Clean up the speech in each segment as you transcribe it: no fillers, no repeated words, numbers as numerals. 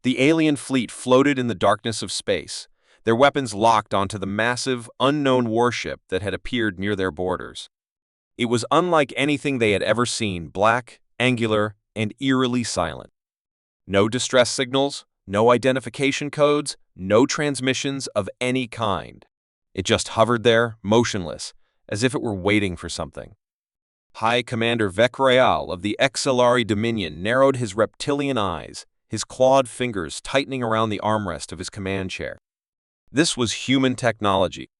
The alien fleet floated in the darkness of space, their weapons locked onto the massive, unknown warship that had appeared near their borders. It was unlike anything they had ever seen, black, angular, and eerily silent. No distress signals, no identification codes, no transmissions of any kind. It just hovered there, motionless, as if it were waiting for something. High Commander Vecreal of the XLR Dominion narrowed his reptilian eyes, his clawed fingers tightening around the armrest of his command chair. This was human technology.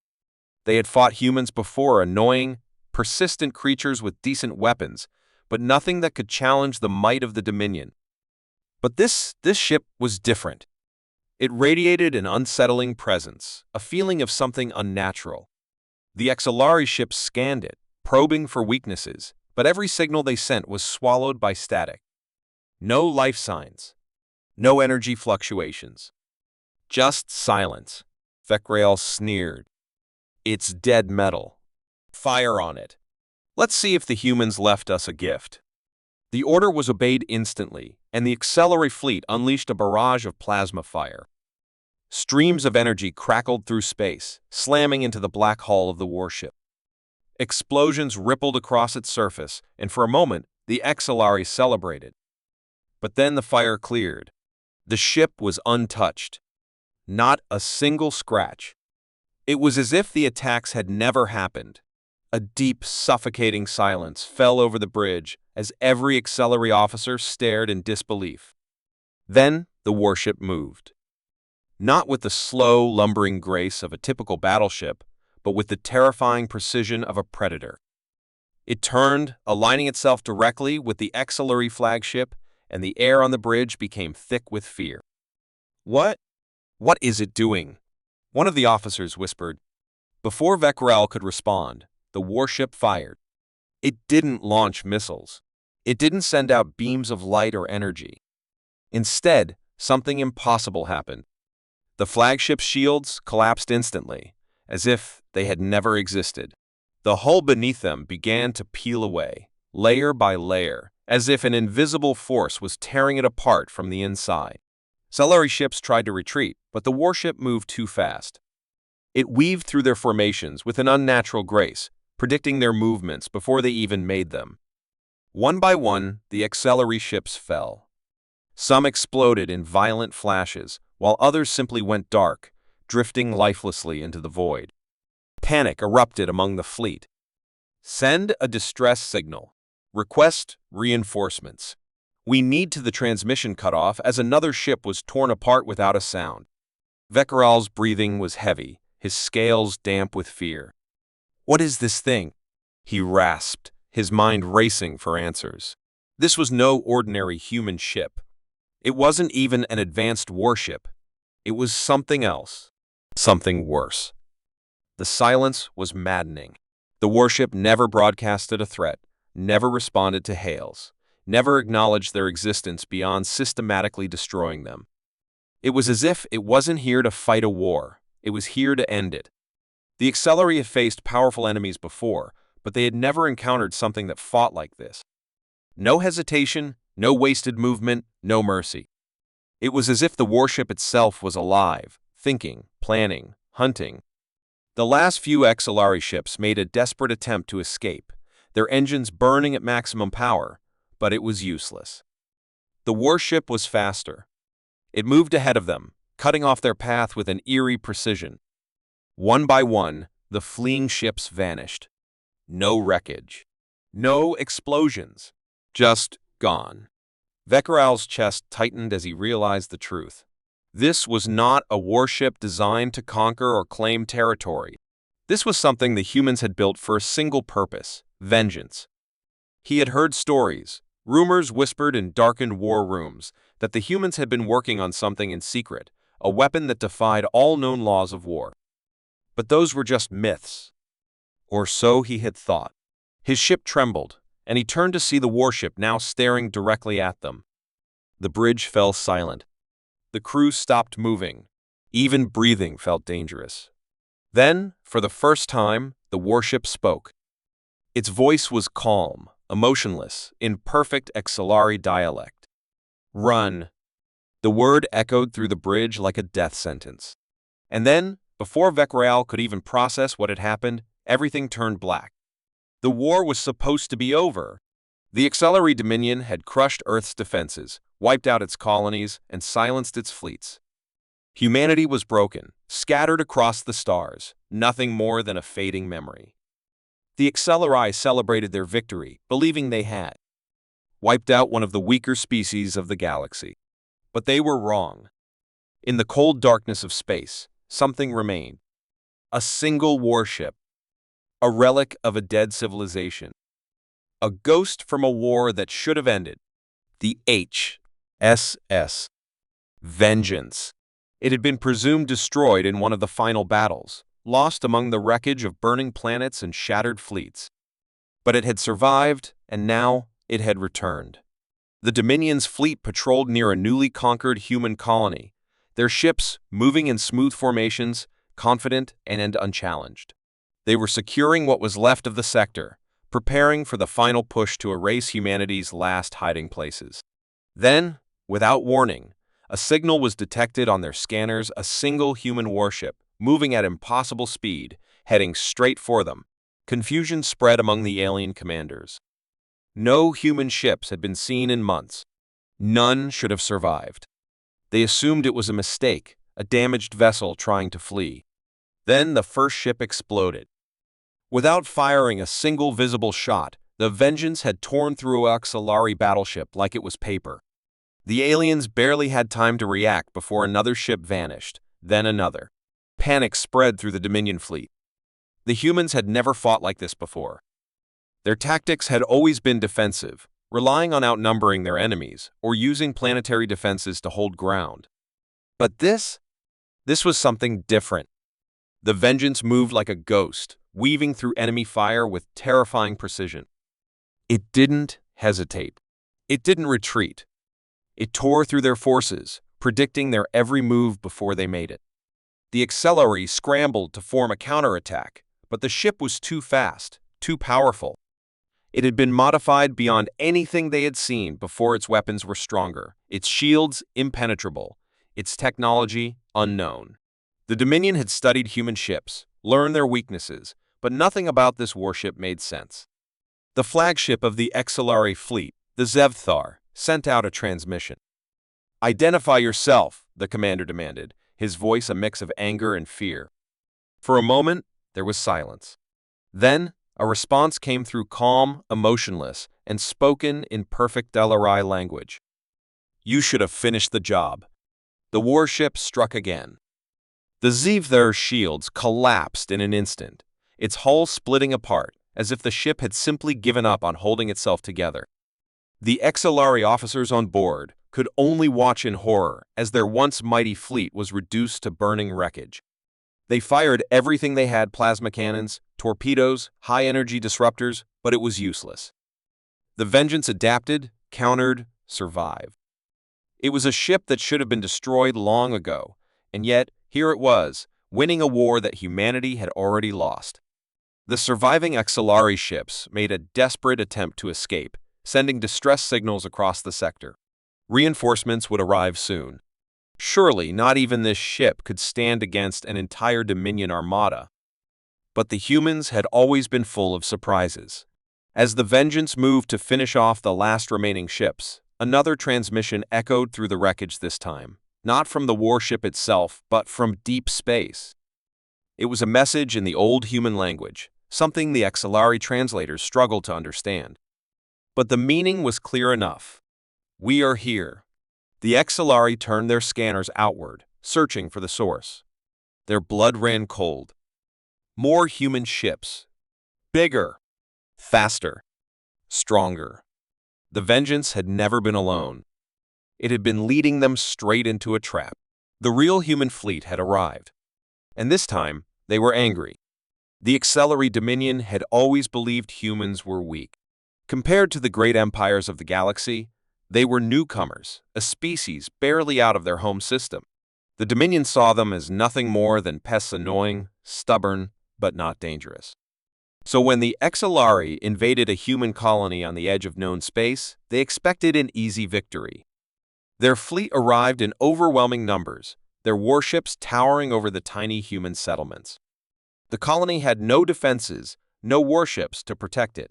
They had fought humans before, annoying, persistent creatures with decent weapons, but nothing that could challenge the might of the Dominion. But this ship was different. It radiated an unsettling presence, a feeling of something unnatural. The XLR ships scanned it, probing for weaknesses, but every signal they sent was swallowed by static. No life signs, no energy fluctuations. Just silence. Vecreal sneered. It's dead metal. Fire on it. Let's see if the humans left us a gift. The order was obeyed instantly, and the Accelerate fleet unleashed a barrage of plasma fire. Streams of energy crackled through space, slamming into the black hull of the warship. Explosions rippled across its surface, and for a moment, the XLR celebrated. But then the fire cleared. The ship was untouched. Not a single scratch. It was as if the attacks had never happened. A deep, suffocating silence fell over the bridge as every Accelerate officer stared in disbelief. Then the warship moved. Not with the slow, lumbering grace of a typical battleship, but with the terrifying precision of a predator. It turned, aligning itself directly with the Accelerate flagship, and the air on the bridge became thick with fear. What is it doing? One of the officers whispered. Before Vecreal could respond, the warship fired. It didn't launch missiles. It didn't send out beams of light or energy. Instead, something impossible happened. The flagship's shields collapsed instantly, as if they had never existed. The hull beneath them began to peel away, layer by layer, as if an invisible force was tearing it apart from the inside. Accelerate ships tried to retreat, but the warship moved too fast. It weaved through their formations with an unnatural grace, predicting their movements before they even made them. One by one, the Accelerate ships fell. Some exploded in violent flashes, while others simply went dark, drifting lifelessly into the void. Panic erupted among the fleet. Send a distress signal. Request reinforcements. We need to the transmission cutoff as another ship was torn apart without a sound. Vecreal's breathing was heavy, his scales damp with fear. What is this thing? He rasped, his mind racing for answers. This was no ordinary human ship. It wasn't even an advanced warship. It was something else. Something worse. The silence was maddening. The warship never broadcasted a threat, never responded to hails, never acknowledged their existence beyond systematically destroying them. It was as if it wasn't here to fight a war, it was here to end it. The Accelerate had faced powerful enemies before, but they had never encountered something that fought like this. No hesitation, no wasted movement, no mercy. It was as if the warship itself was alive, thinking, planning, hunting. The last few XLR ships made a desperate attempt to escape, their engines burning at maximum power, but it was useless. The warship was faster. It moved ahead of them, cutting off their path with an eerie precision. One by one, the fleeing ships vanished. No wreckage. No explosions. Just gone. Vecreal's chest tightened as he realized the truth. This was not a warship designed to conquer or claim territory. This was something the humans had built for a single purpose: vengeance. He had heard stories, rumors whispered in darkened war rooms, that the humans had been working on something in secret, a weapon that defied all known laws of war. But those were just myths. Or so he had thought. His ship trembled, and he turned to see the warship now staring directly at them. The bridge fell silent. The crew stopped moving. Even breathing felt dangerous. Then, for the first time, the warship spoke. Its voice was calm, emotionless, in perfect Accelerate dialect. Run. The word echoed through the bridge like a death sentence. And then, before Vecreal could even process what had happened, everything turned black. The war was supposed to be over. The Acceleri Dominion had crushed Earth's defenses, wiped out its colonies, and silenced its fleets. Humanity was broken, scattered across the stars, nothing more than a fading memory. The Acceleri celebrated their victory, believing they had wiped out one of the weaker species of the galaxy. But they were wrong. In the cold darkness of space, something remained. A single warship. A relic of a dead civilization. A ghost from a war that should have ended. The HFY Vengeance. It had been presumed destroyed in one of the final battles, lost among the wreckage of burning planets and shattered fleets. But it had survived, and now it had returned. The Dominion's fleet patrolled near a newly conquered human colony, their ships moving in smooth formations, confident and unchallenged. They were securing what was left of the sector, preparing for the final push to erase humanity's last hiding places. Then, without warning, a signal was detected on their scanners, a single human warship, moving at impossible speed, heading straight for them. Confusion spread among the alien commanders. No human ships had been seen in months. None should have survived. They assumed it was a mistake, a damaged vessel trying to flee. Then the first ship exploded. Without firing a single visible shot, the Vengeance had torn through a Acceleri battleship like it was paper. The aliens barely had time to react before another ship vanished, then another. Panic spread through the Dominion fleet. The humans had never fought like this before. Their tactics had always been defensive, relying on outnumbering their enemies or using planetary defenses to hold ground. But this was something different. The Vengeance moved like a ghost, weaving through enemy fire with terrifying precision. It didn't hesitate. It didn't retreat. It tore through their forces, predicting their every move before they made it. The Acceleri scrambled to form a counterattack, but the ship was too fast, too powerful. It had been modified beyond anything they had seen before. Its weapons were stronger, its shields impenetrable, its technology unknown. The Dominion had studied human ships, learned their weaknesses, but nothing about this warship made sense. The flagship of the Acceleri fleet, the Zevthar, sent out a transmission. "Identify yourself," the commander demanded, his voice a mix of anger and fear. For a moment, there was silence. Then, a response came through, calm, emotionless, and spoken in perfect Delari language. "You should have finished the job." The warship struck again. The Zevthar's shields collapsed in an instant, its hull splitting apart, as if the ship had simply given up on holding itself together. The Acceleri officers on board could only watch in horror as their once mighty fleet was reduced to burning wreckage. They fired everything they had: plasma cannons, torpedoes, high-energy disruptors, but it was useless. The Vengeance adapted, countered, survived. It was a ship that should have been destroyed long ago, and yet, here it was, winning a war that humanity had already lost. The surviving Acceleri ships made a desperate attempt to escape, sending distress signals across the sector. Reinforcements would arrive soon. Surely not even this ship could stand against an entire Dominion armada. But the humans had always been full of surprises. As the Vengeance moved to finish off the last remaining ships, another transmission echoed through the wreckage, this time, not from the warship itself, but from deep space. It was a message in the old human language, something the Acceleri translators struggled to understand. But the meaning was clear enough. "We are here." The Acceleri turned their scanners outward, searching for the source. Their blood ran cold. More human ships. Bigger. Faster. Stronger. The Vengeance had never been alone. It had been leading them straight into a trap. The real human fleet had arrived. And this time, they were angry. The Acceleri Dominion had always believed humans were weak. Compared to the great empires of the galaxy, they were newcomers, a species barely out of their home system. The Dominion saw them as nothing more than pests, annoying, stubborn, but not dangerous. So when the Acceleri invaded a human colony on the edge of known space, they expected an easy victory. Their fleet arrived in overwhelming numbers, their warships towering over the tiny human settlements. The colony had no defenses, no warships to protect it.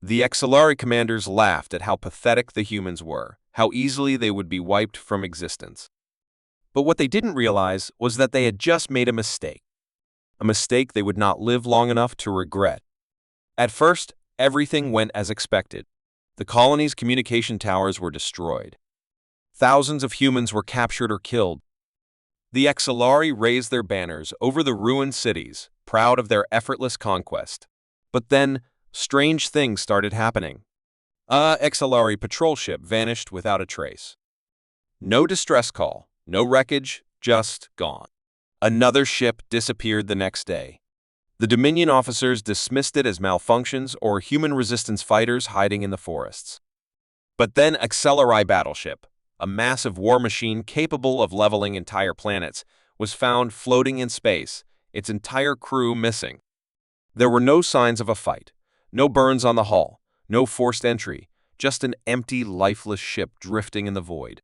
The Exilari commanders laughed at how pathetic the humans were, how easily they would be wiped from existence. But what they didn't realize was that they had just made a mistake they would not live long enough to regret. At first, everything went as expected. The colony's communication towers were destroyed. Thousands of humans were captured or killed. The Exilari raised their banners over the ruined cities, proud of their effortless conquest. But then, strange things started happening. A Exilari patrol ship vanished without a trace. No distress call, no wreckage, just gone. Another ship disappeared the next day. The Dominion officers dismissed it as malfunctions or human resistance fighters hiding in the forests. But then Exilari battleship, a massive war machine capable of leveling entire planets, was found floating in space, its entire crew missing. There were no signs of a fight, no burns on the hull, no forced entry, just an empty, lifeless ship drifting in the void.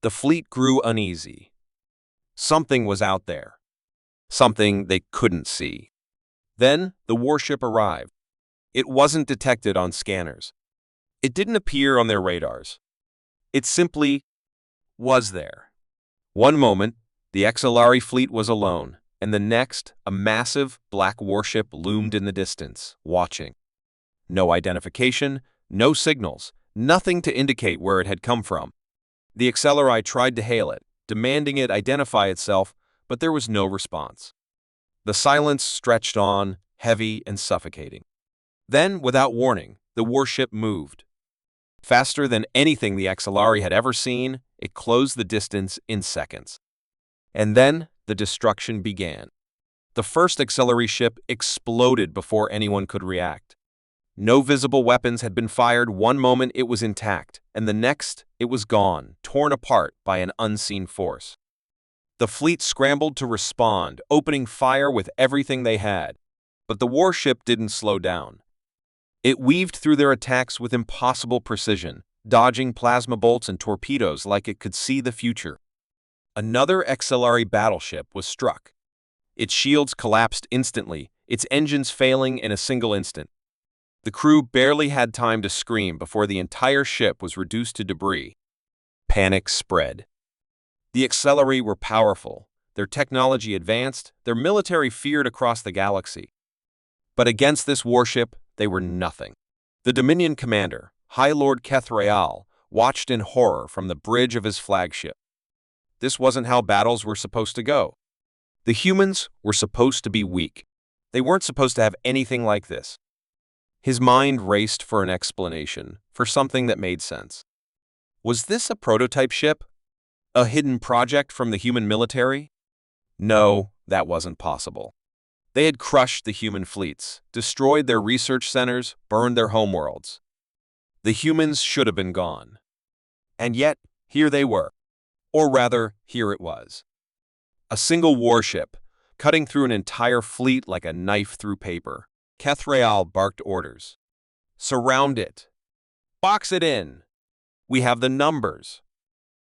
The fleet grew uneasy. Something was out there. Something they couldn't see. Then the warship arrived. It wasn't detected on scanners. It didn't appear on their radars. It simply was there. One moment, the Exilari fleet was alone, and the next, a massive black warship loomed in the distance, watching. No identification, no signals, nothing to indicate where it had come from. The Exilari tried to hail it, demanding it identify itself, but there was no response. The silence stretched on, heavy and suffocating. Then, without warning, the warship moved. Faster than anything the Exilari had ever seen, it closed the distance in seconds. And then, the destruction began. The first Exilari ship exploded before anyone could react. No visible weapons had been fired. One moment it was intact, and the next it was gone, torn apart by an unseen force. The fleet scrambled to respond, opening fire with everything they had. But the warship didn't slow down. It weaved through their attacks with impossible precision, dodging plasma bolts and torpedoes like it could see the future. Another Exilari battleship was struck. Its shields collapsed instantly, its engines failing in a single instant. The crew barely had time to scream before the entire ship was reduced to debris. Panic spread. The Exilari were powerful, their technology advanced, their military feared across the galaxy. But against this warship, they were nothing. The Dominion commander, High Lord Kethrael, watched in horror from the bridge of his flagship. This wasn't how battles were supposed to go. The humans were supposed to be weak. They weren't supposed to have anything like this. His mind raced for an explanation, for something that made sense. Was this a prototype ship? A hidden project from the human military? No, that wasn't possible. They had crushed the human fleets, destroyed their research centers, burned their homeworlds. The humans should have been gone. And yet, here they were. Or rather, here it was. A single warship, cutting through an entire fleet like a knife through paper. Kethrael barked orders. Surround it. Box it in. We have the numbers.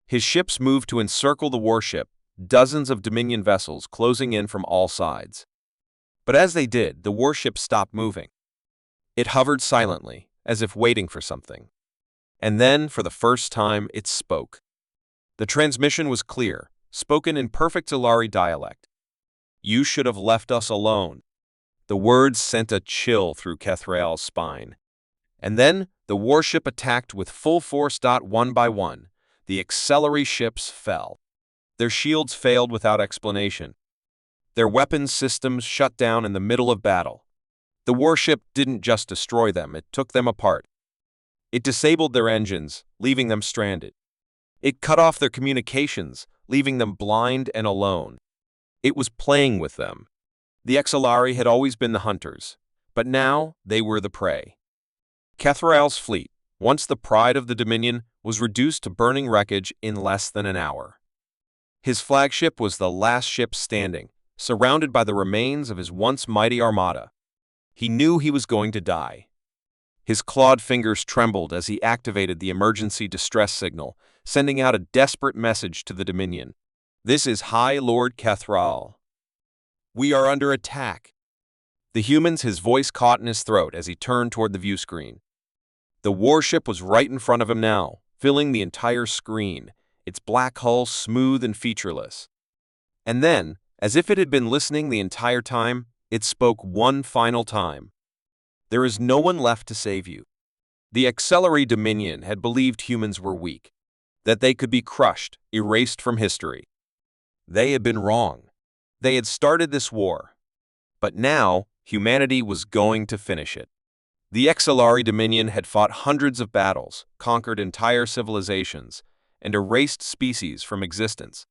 His ships moved to encircle the warship, dozens of Dominion vessels closing in from all sides. But as they did, the warship stopped moving. It hovered silently, as if waiting for something. And then, for the first time, it spoke. The transmission was clear, spoken in perfect Ilari dialect. You should have left us alone. The words sent a chill through Kethrael's spine. And then, the warship attacked with full force. One by one, the Exilari ships fell. Their shields failed without explanation. Their weapons systems shut down in the middle of battle. The warship didn't just destroy them, it took them apart. It disabled their engines, leaving them stranded. It cut off their communications, leaving them blind and alone. It was playing with them. The Exilari had always been the hunters, but now they were the prey. Kethrael's fleet, once the pride of the Dominion, was reduced to burning wreckage in less than an hour. His flagship was the last ship standing, surrounded by the remains of his once mighty armada. He knew he was going to die. His clawed fingers trembled as he activated the emergency distress signal, sending out a desperate message to the Dominion. "This is High Lord Kethral. We are under attack." His voice caught in his throat as he turned toward the view screen. The warship was right in front of him now, filling the entire screen, its black hull smooth and featureless. And then, as if it had been listening the entire time, it spoke one final time. "There is no one left to save you." The Accelerate Dominion had believed humans were weak, that they could be crushed, erased from history. They had been wrong. They had started this war. But now, humanity was going to finish it. The Accelerate Dominion had fought hundreds of battles, conquered entire civilizations, and erased species from existence.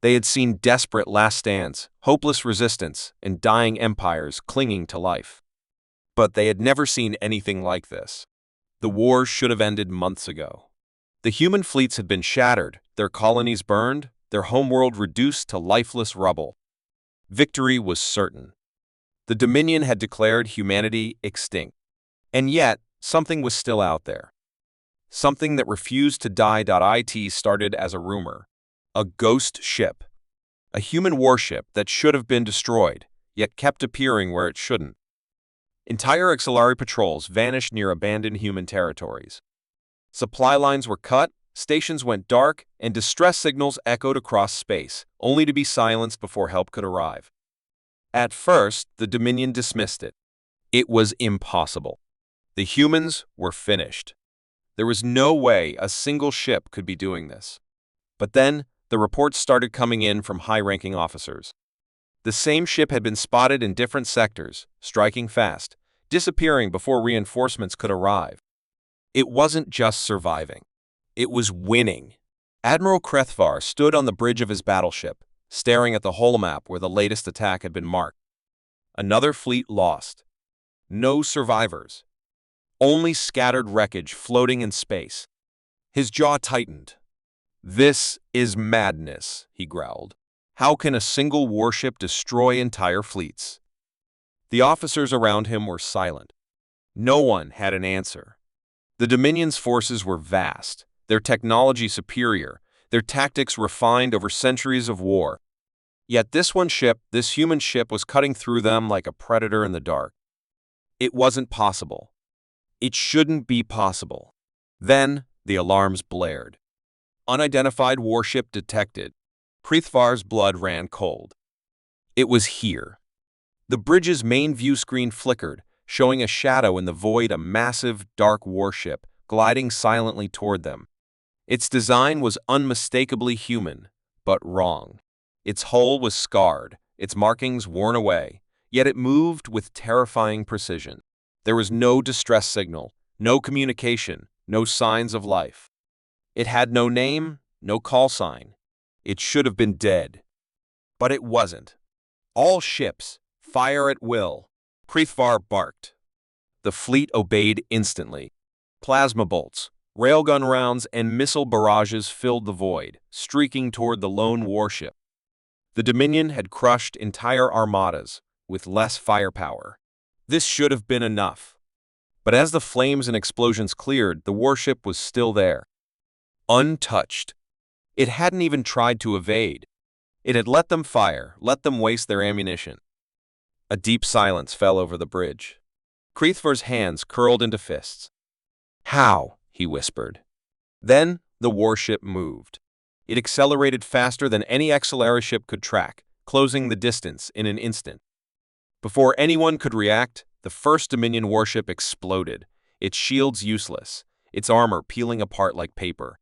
They had seen desperate last stands, hopeless resistance, and dying empires clinging to life. But they had never seen anything like this. The war should have ended months ago. The human fleets had been shattered, their colonies burned, their homeworld reduced to lifeless rubble. Victory was certain. The Dominion had declared humanity extinct. And yet, something was still out there. Something that refused to die. It started as a rumor. A ghost ship. A human warship that should have been destroyed, yet kept appearing where it shouldn't. Entire Accelerate patrols vanished near abandoned human territories. Supply lines were cut, stations went dark, and distress signals echoed across space, only to be silenced before help could arrive. At first, the Dominion dismissed it. It was impossible. The humans were finished. There was no way a single ship could be doing this. But then, the reports started coming in from high-ranking officers. The same ship had been spotted in different sectors, striking fast, disappearing before reinforcements could arrive. It wasn't just surviving. It was winning. Admiral Krethvar stood on the bridge of his battleship, staring at the holomap where the latest attack had been marked. Another fleet lost. No survivors. Only scattered wreckage floating in space. His jaw tightened. "This is madness," he growled. "How can a single warship destroy entire fleets?" The officers around him were silent. No one had an answer. The Dominion's forces were vast, their technology superior, their tactics refined over centuries of war. Yet this human ship, was cutting through them like a predator in the dark. It wasn't possible. It shouldn't be possible. Then the alarms blared. Unidentified warship detected. Krethvar's blood ran cold. It was here. The bridge's main view screen flickered, showing a shadow in the void, a massive, dark warship gliding silently toward them. Its design was unmistakably human, but wrong. Its hull was scarred, its markings worn away, yet it moved with terrifying precision. There was no distress signal, no communication, no signs of life. It had no name, no call sign. It should have been dead. But it wasn't. "All ships, fire at will," Krethvar barked. The fleet obeyed instantly. Plasma bolts, railgun rounds, and missile barrages filled the void, streaking toward the lone warship. The Dominion had crushed entire armadas with less firepower. This should have been enough. But as the flames and explosions cleared, the warship was still there. Untouched. It hadn't even tried to evade. It had let them fire, let them waste their ammunition. A deep silence fell over the bridge. Krethvar's hands curled into fists. "How?" he whispered. Then the warship moved. It accelerated faster than any Accelerate ship could track, closing the distance in an instant. Before anyone could react, the first Dominion warship exploded, its shields useless, its armor peeling apart like paper.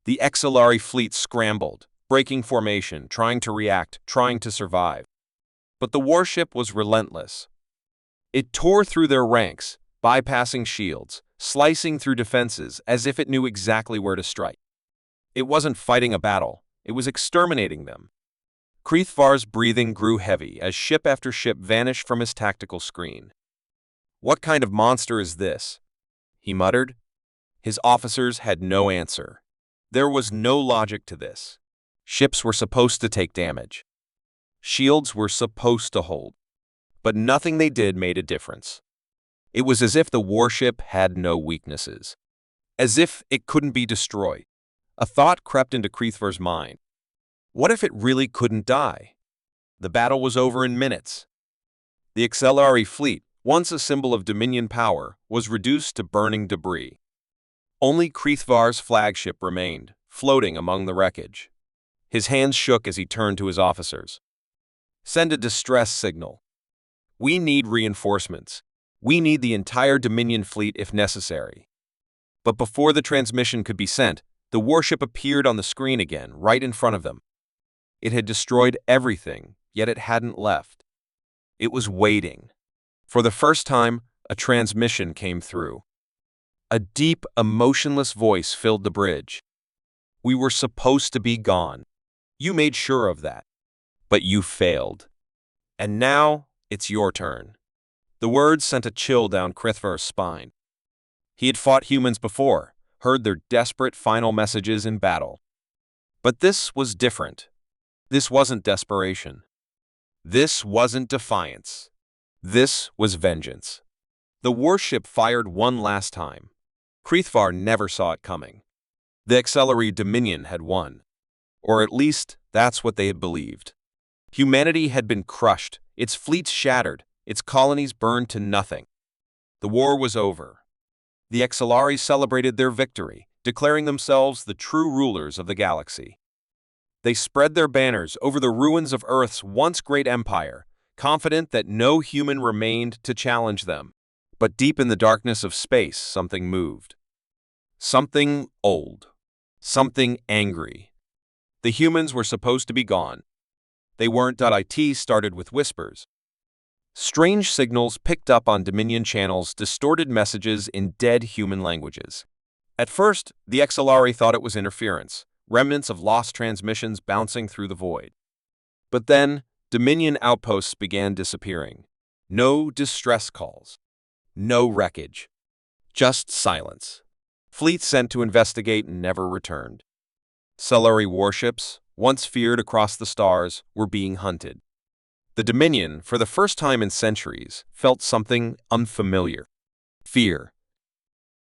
The Accelerate fleet scrambled, breaking formation, trying to react, trying to survive. But the warship was relentless. It tore through their ranks, bypassing shields, slicing through defenses as if it knew exactly where to strike. It wasn't fighting a battle, it was exterminating them. Krethvar's breathing grew heavy as ship after ship vanished from his tactical screen. "What kind of monster is this?" he muttered. His officers had no answer. There was no logic to this. Ships were supposed to take damage. Shields were supposed to hold. But nothing they did made a difference. It was as if the warship had no weaknesses. As if it couldn't be destroyed. A thought crept into Kreithvar's mind. What if it really couldn't die? The battle was over in minutes. The Accelerari fleet, once a symbol of Dominion power, was reduced to burning debris. Only Kreithvar's flagship remained, floating among the wreckage. His hands shook as he turned to his officers. Send a distress signal. We need reinforcements. We need the entire Dominion fleet if necessary. But before the transmission could be sent, the warship appeared on the screen again, right in front of them. It had destroyed everything, yet it hadn't left. It was waiting. For the first time, a transmission came through. A deep, emotionless voice filled the bridge. We were supposed to be gone. You made sure of that. But you failed. And now, it's your turn. The words sent a chill down Kreithvar's spine. He had fought humans before, heard their desperate final messages in battle. But this was different. This wasn't desperation. This wasn't defiance. This was vengeance. The warship fired one last time. Kreithvar never saw it coming. The Accelerari Dominion had won. Or at least, that's what they had believed. Humanity had been crushed, its fleets shattered, its colonies burned to nothing. The war was over. The Accelerari celebrated their victory, declaring themselves the true rulers of the galaxy. They spread their banners over the ruins of Earth's once great empire, confident that no human remained to challenge them. But deep in the darkness of space, something moved. Something old. Something angry. The humans were supposed to be gone. They weren't. It started with whispers. Strange signals picked up on Dominion channels distorted messages in dead human languages. At first, the Accelerari thought it was interference, remnants of lost transmissions bouncing through the void. But then, Dominion outposts began disappearing. No distress calls. No wreckage. Just silence. Fleets sent to investigate never returned. Accelerari warships, once feared across the stars, were being hunted. The Dominion, for the first time in centuries, felt something unfamiliar. Fear.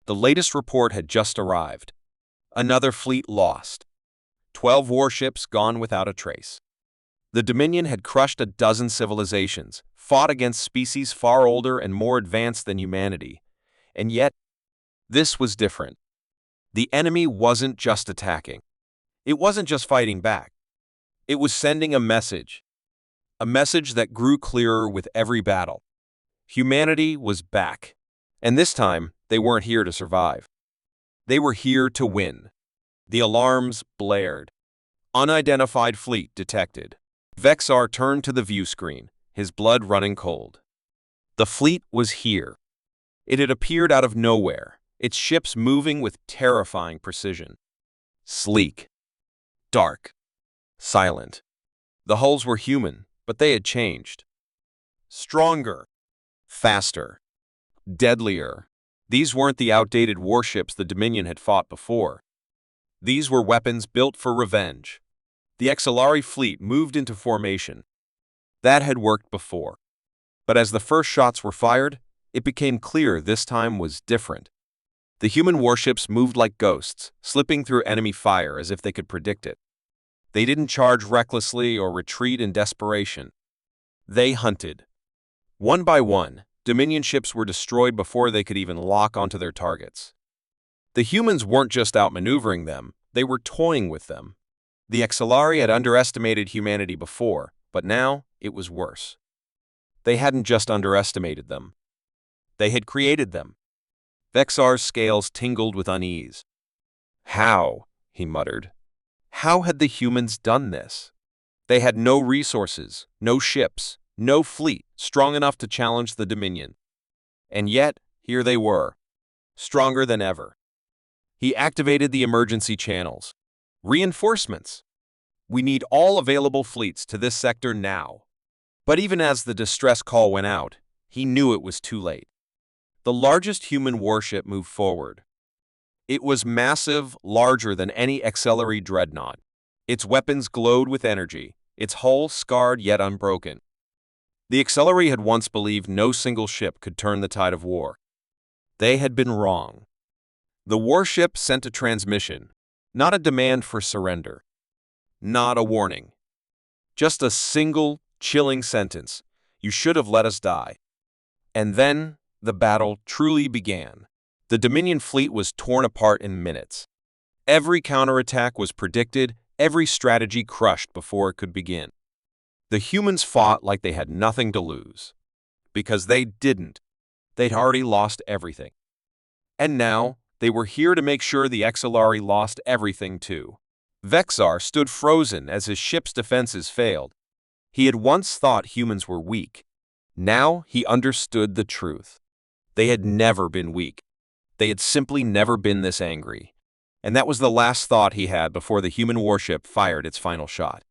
The latest report had just arrived. Another fleet lost. 12 warships gone without a trace. The Dominion had crushed a dozen civilizations, fought against species far older and more advanced than humanity. And yet, this was different. The enemy wasn't just attacking. It wasn't just fighting back. It was sending a message that grew clearer with every battle. Humanity was back. And this time, they weren't here to survive. They were here to win. The alarms blared. Unidentified fleet detected. Vexar turned to the view screen, his blood running cold. The fleet was here. It had appeared out of nowhere, its ships moving with terrifying precision. Sleek. Dark. Silent. The hulls were human, but they had changed. Stronger. Faster. Deadlier. These weren't the outdated warships the Dominion had fought before. These were weapons built for revenge. The Accelerari fleet moved into formation. That had worked before. But as the first shots were fired, it became clear this time was different. The human warships moved like ghosts, slipping through enemy fire as if they could predict it. They didn't charge recklessly or retreat in desperation. They hunted. One by one, Dominion ships were destroyed before they could even lock onto their targets. The humans weren't just outmaneuvering them, they were toying with them. The Accelerari had underestimated humanity before, but now it was worse. They hadn't just underestimated them. They had created them. Vexar's scales tingled with unease. How? He muttered. How had the humans done this? They had no resources, no ships, no fleet strong enough to challenge the Dominion. And yet, here they were, stronger than ever. He activated the emergency channels. Reinforcements. We need all available fleets to this sector now. But even as the distress call went out, he knew it was too late. The largest human warship moved forward. It was massive, larger than any Accelerari dreadnought. Its weapons glowed with energy, its hull scarred yet unbroken. The Accelerari had once believed no single ship could turn the tide of war. They had been wrong. The warship sent a transmission. Not a demand for surrender. Not a warning. Just a single, chilling sentence. You should have let us die. And then the battle truly began. The Dominion fleet was torn apart in minutes. Every counterattack was predicted, every strategy crushed before it could begin. The humans fought like they had nothing to lose. Because they didn't. They'd already lost everything. And now, they were here to make sure the Exilari lost everything too. Vexar stood frozen as his ship's defenses failed. He had once thought humans were weak. Now he understood the truth. They had never been weak. They had simply never been this angry. And that was the last thought he had before the human warship fired its final shot.